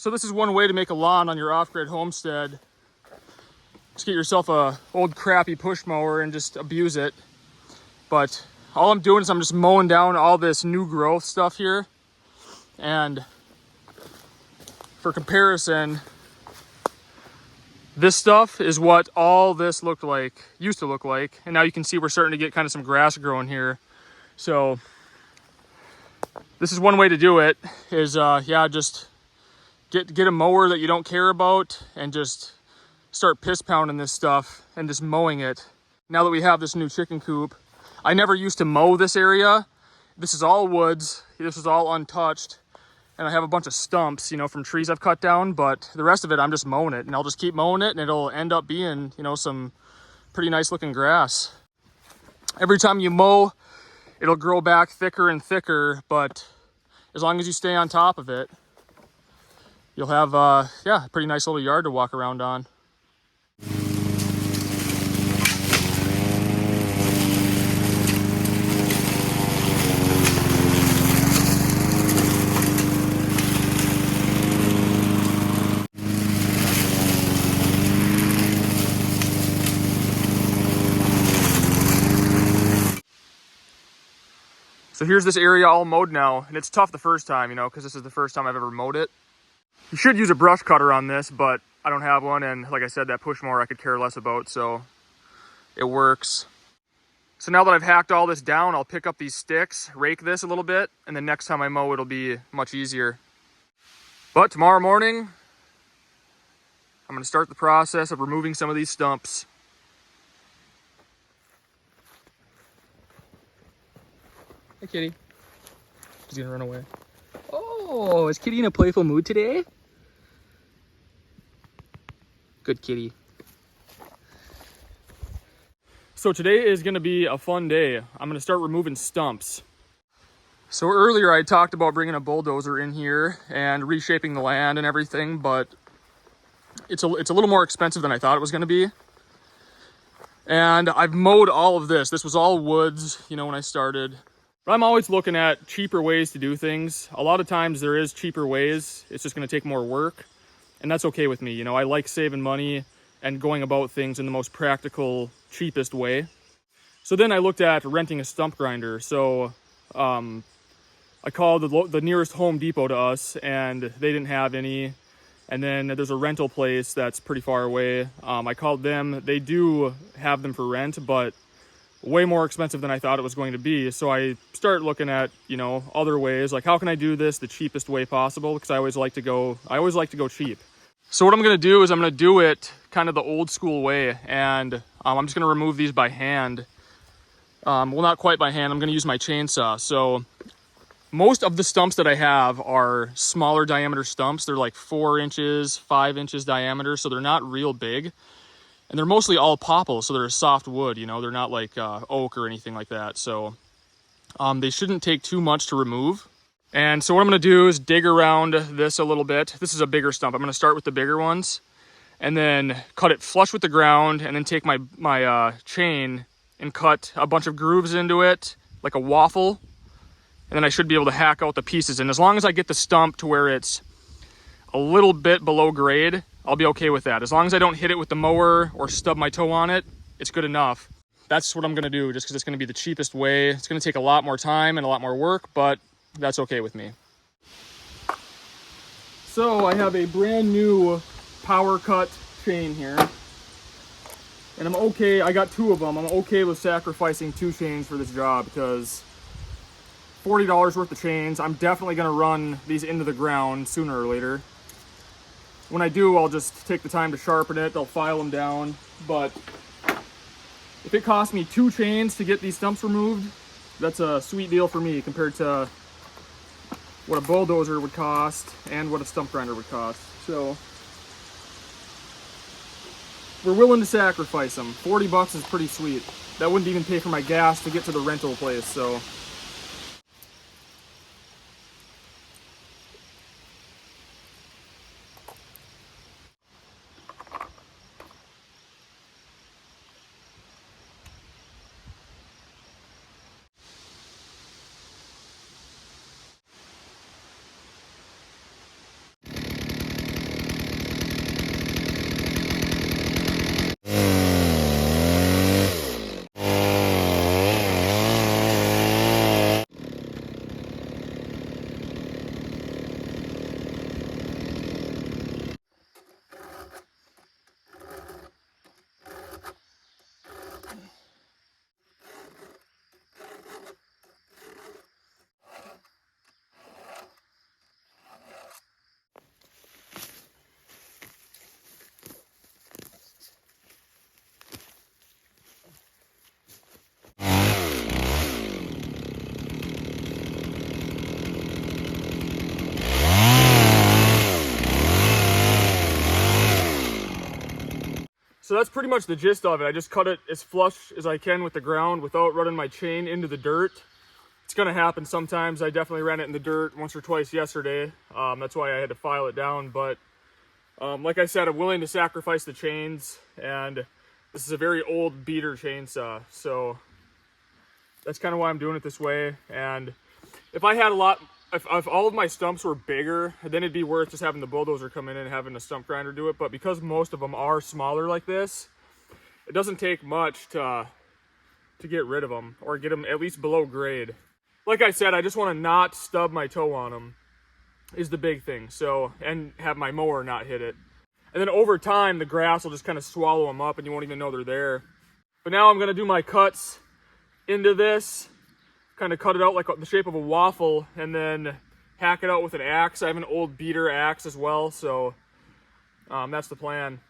So this is one way to make a lawn on your off-grid homestead. Just get yourself a old crappy push mower and just abuse it. But all I'm doing is I'm just mowing down all this new growth stuff here. And for comparison, this stuff is what all this used to look like. And now you can see we're starting to get kind of some grass growing here. So this is one way to do it, is yeah, just get a mower that you don't care about and just start piss pounding this stuff and just mowing it. Now that we have this new chicken coop, I never used to mow this area. This is all woods. This is all untouched. And I have a bunch of stumps, you know, from trees I've cut down, but the rest of it, I'm just mowing it, and I'll just keep mowing it, and it'll end up being, you know, some pretty nice looking grass. Every time you mow, it'll grow back thicker and thicker, but as long as you stay on top of it, you'll have, yeah, a pretty nice little yard to walk around on. So here's this area all mowed now, and it's tough the first time, you know, because this is the first time I've ever mowed it. You should use a brush cutter on this, but I don't have one, and like I said, that push mower I could care less about, so it works. So now that I've hacked all this down, I'll pick up these sticks, rake this a little bit, and then next time I mow, it'll be much easier. But tomorrow morning, I'm gonna start the process of removing some of these stumps. Hey, kitty. She's gonna run away. Oh, is Kitty in a playful mood today? Good kitty. So today is gonna be a fun day. I'm gonna start removing stumps. So earlier I talked about bringing a bulldozer in here and reshaping the land and everything, but it's a little more expensive than I thought it was gonna be. And I've mowed all of this. This was all woods, you know, when I started. But I'm always looking at cheaper ways to do things. A lot of times there is cheaper ways. It's just gonna take more work. And that's okay with me. You know, I like saving money and going about things in the most practical, cheapest way. So then I looked at renting a stump grinder. So I called the nearest Home Depot to us, and they didn't have any. And then there's a rental place that's pretty far away. I called them. They do have them for rent, but way more expensive than I thought it was going to be. So I started looking at, you know, other ways, like how can I do this the cheapest way possible? Because I always like to go cheap. So what I'm gonna do is I'm gonna do it kind of the old school way, and I'm just gonna remove these by hand. Well, not quite by hand. I'm gonna use my chainsaw. So most of the stumps that I have are smaller diameter stumps. They're like 4 inches, 5 inches diameter, so they're not real big. And they're mostly all popple, so they're a soft wood, you know, they're not like oak or anything like that. So they shouldn't take too much to remove. And so what I'm gonna do is dig around this a little bit. This is a bigger stump. I'm gonna start with the bigger ones and then cut it flush with the ground, and then take my chain and cut a bunch of grooves into it, like a waffle. And then I should be able to hack out the pieces. And as long as I get the stump to where it's a little bit below grade, I'll be okay with that. As long as I don't hit it with the mower or stub my toe on it, it's good enough. That's what I'm gonna do, just because it's gonna be the cheapest way. It's gonna take a lot more time and a lot more work, but that's okay with me. So I have a brand new power cut chain here. And I'm okay, I got 2 of them. I'm okay with sacrificing 2 chains for this job, because $40 worth of chains. I'm definitely gonna run these into the ground sooner or later. When I do, I'll just take the time to sharpen it. I'll file them down. But if it costs me 2 chains to get these stumps removed, that's a sweet deal for me compared to what a bulldozer would cost and what a stump grinder would cost. So we're willing to sacrifice them. 40 bucks is pretty sweet. That wouldn't even pay for my gas to get to the rental place, so. So that's pretty much the gist of it. I just cut it as flush as I can with the ground without running my chain into the dirt. It's gonna happen sometimes. I definitely ran it in the dirt once or twice yesterday. That's why I had to file it down. But like I said, I'm willing to sacrifice the chains, and this is a very old beater chainsaw. So that's kind of why I'm doing it this way. And if I had if all of my stumps were bigger, then it'd be worth just having the bulldozer come in and having a stump grinder do it. But because most of them are smaller like this, it doesn't take much to get rid of them or get them at least below grade. Like I said, I just want to not stub my toe on them is the big thing. So, and have my mower not hit it. And then over time, the grass will just kind of swallow them up and you won't even know they're there. But now I'm going to do my cuts into this, kind of cut it out like the shape of a waffle, and then hack it out with an axe. I have an old beater axe as well, so that's the plan.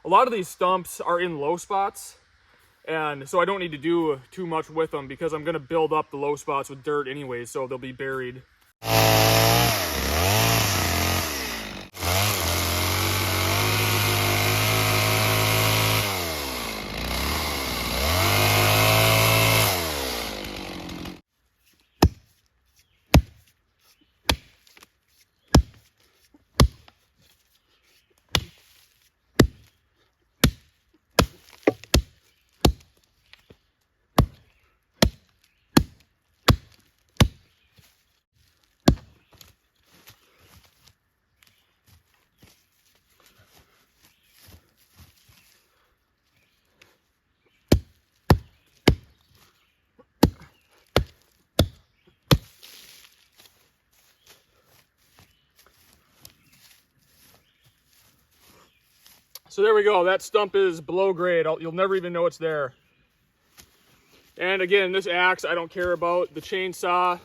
A lot of these stumps are in low spots, and so I don't need to do too much with them because I'm going to build up the low spots with dirt anyways, so they'll be buried. So there we go, that stump is below grade. You'll never even know it's there. And again, this axe I don't care about. The chainsaw,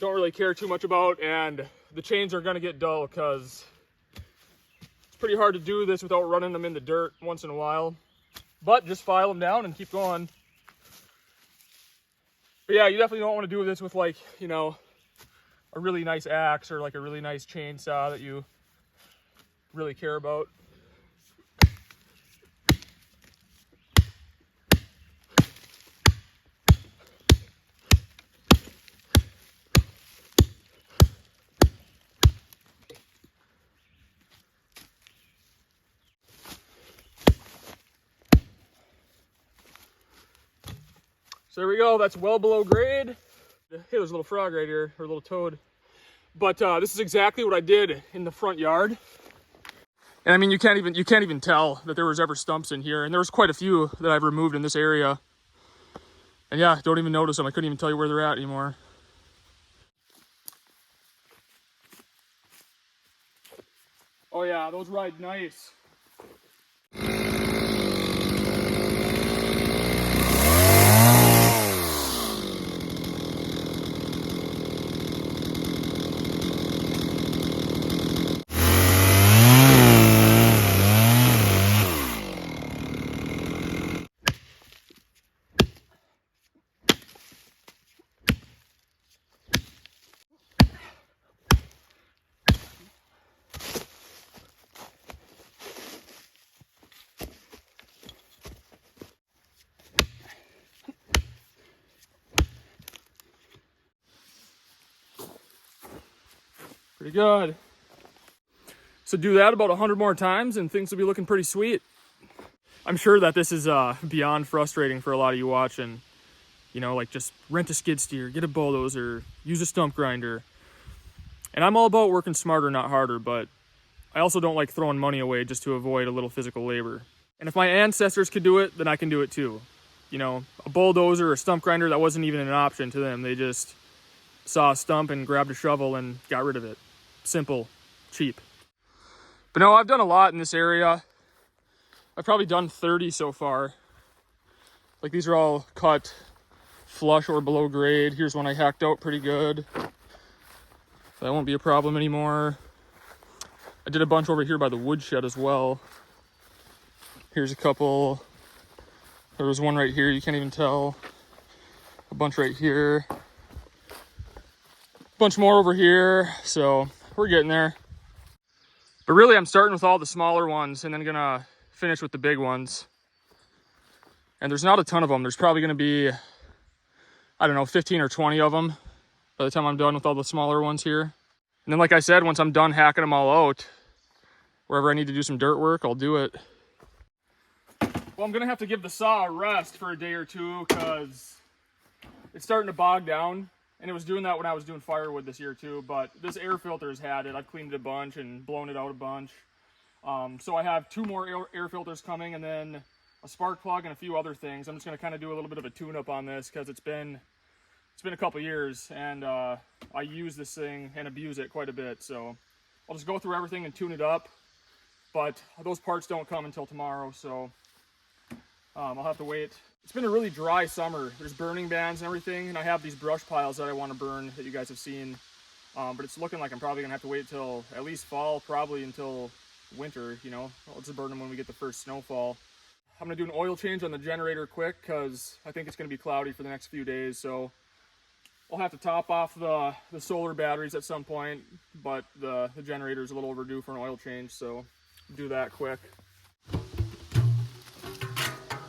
don't really care too much about. And the chains are gonna get dull because it's pretty hard to do this without running them in the dirt once in a while. But just file them down and keep going. But yeah, you definitely don't want to do this with, like, you know, a really nice axe or like a really nice chainsaw that you really care about. So there we go, that's well below grade. Hey, there's a little frog right here, or a little toad. But this is exactly what I did in the front yard. And I mean, you can't even tell that there was ever stumps in here. And there was quite a few that I've removed in this area. And yeah, don't even notice them. I couldn't even tell you where they're at anymore. Oh yeah, those ride nice. Pretty good. So do that about 100 more times and things will be looking pretty sweet. I'm sure that this is beyond frustrating for a lot of you watching. You know, like, just rent a skid steer, get a bulldozer, use a stump grinder. And I'm all about working smarter, not harder, but I also don't like throwing money away just to avoid a little physical labor. And if my ancestors could do it, then I can do it too. You know, a bulldozer or a stump grinder, that wasn't even an option to them. They just saw a stump and grabbed a shovel and got rid of it. Simple, cheap. But no, I've done a lot in this area. I've probably done 30 so far. Like, these are all cut flush or below grade. Here's one I hacked out pretty good. That won't be a problem anymore. I did a bunch over here by the woodshed as well. Here's a couple. There was one right here, you can't even tell. A bunch right here. A bunch more over here, so we're getting there. But really, I'm starting with all the smaller ones and then gonna finish with the big ones. And there's not a ton of them. There's probably going to be, I don't know, 15 or 20 of them by the time I'm done with all the smaller ones here. And then, like I said, once I'm done hacking them all out, wherever I need to do some dirt work, I'll do it. Well, I'm going to have to give the saw a rest for a day or two because it's starting to bog down. And it was doing that when I was doing firewood this year too. But this air filter's had it. I've cleaned it a bunch and blown it out a bunch. So I have 2 more air filters coming, and then a spark plug and a few other things. I'm just going to kind of do a little bit of a tune-up on this because it's been a couple years, and I use this thing and abuse it quite a bit. So I'll just go through everything and tune it up. But those parts don't come until tomorrow, so I'll have to wait. It's been a really dry summer. There's burning bans and everything, and I have these brush piles that I want to burn that you guys have seen. But it's looking like I'm probably going to have to wait till at least fall, probably until winter, you know. I'll just burn them when we get the first snowfall. I'm going to do an oil change on the generator quick because I think it's going to be cloudy for the next few days. So I'll have to top off the solar batteries at some point, but the generator is a little overdue for an oil change, so do that quick.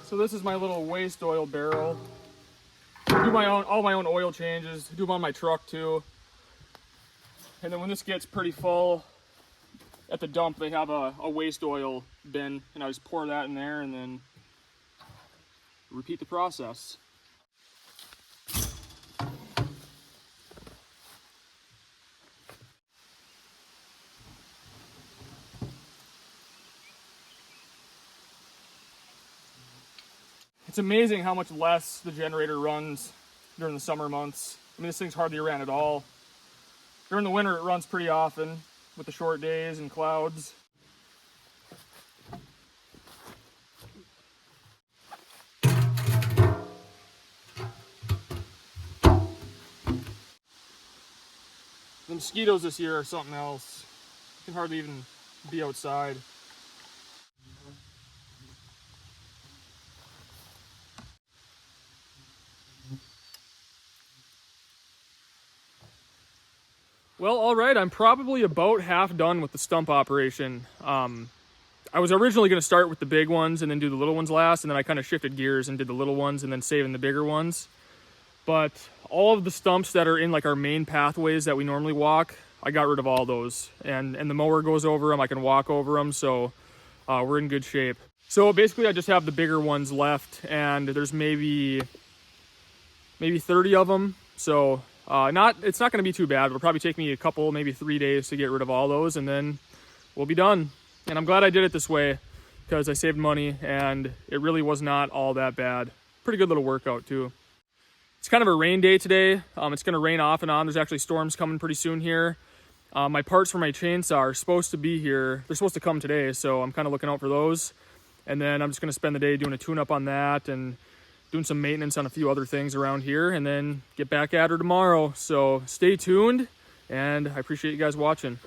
So this is my little waste oil barrel. I do all my own oil changes. I do them on my truck too. And then when this gets pretty full, at the dump they have a waste oil bin, and I just pour that in there and then repeat the process. It's amazing how much less the generator runs during the summer months. I mean, this thing's hardly ran at all. During the winter, it runs pretty often with the short days and clouds. The mosquitoes this year are something else. You can hardly even be outside. Well, all right, I'm probably about half done with the stump operation. I was originally going to start with the big ones and then do the little ones last, and then I kind of shifted gears and did the little ones and then saving the bigger ones. But all of the stumps that are in like our main pathways that we normally walk, I got rid of all those. And the mower goes over them, I can walk over them, so we're in good shape. So basically I just have the bigger ones left, and there's maybe 30 of them, so it's not going to be too bad. It'll probably take me a couple, maybe 3 days to get rid of all those, and then we'll be done. And I'm glad I did it this way because I saved money and it really was not all that bad. Pretty good little workout too. It's kind of a rain day today. It's going to rain off and on. There's actually storms coming pretty soon here. My parts for my chainsaw are supposed to be here. They're supposed to come today, so I'm kind of looking out for those. And then I'm just going to spend the day doing a tune-up on that and doing some maintenance on a few other things around here, and then get back at her tomorrow. So stay tuned, and I appreciate you guys watching.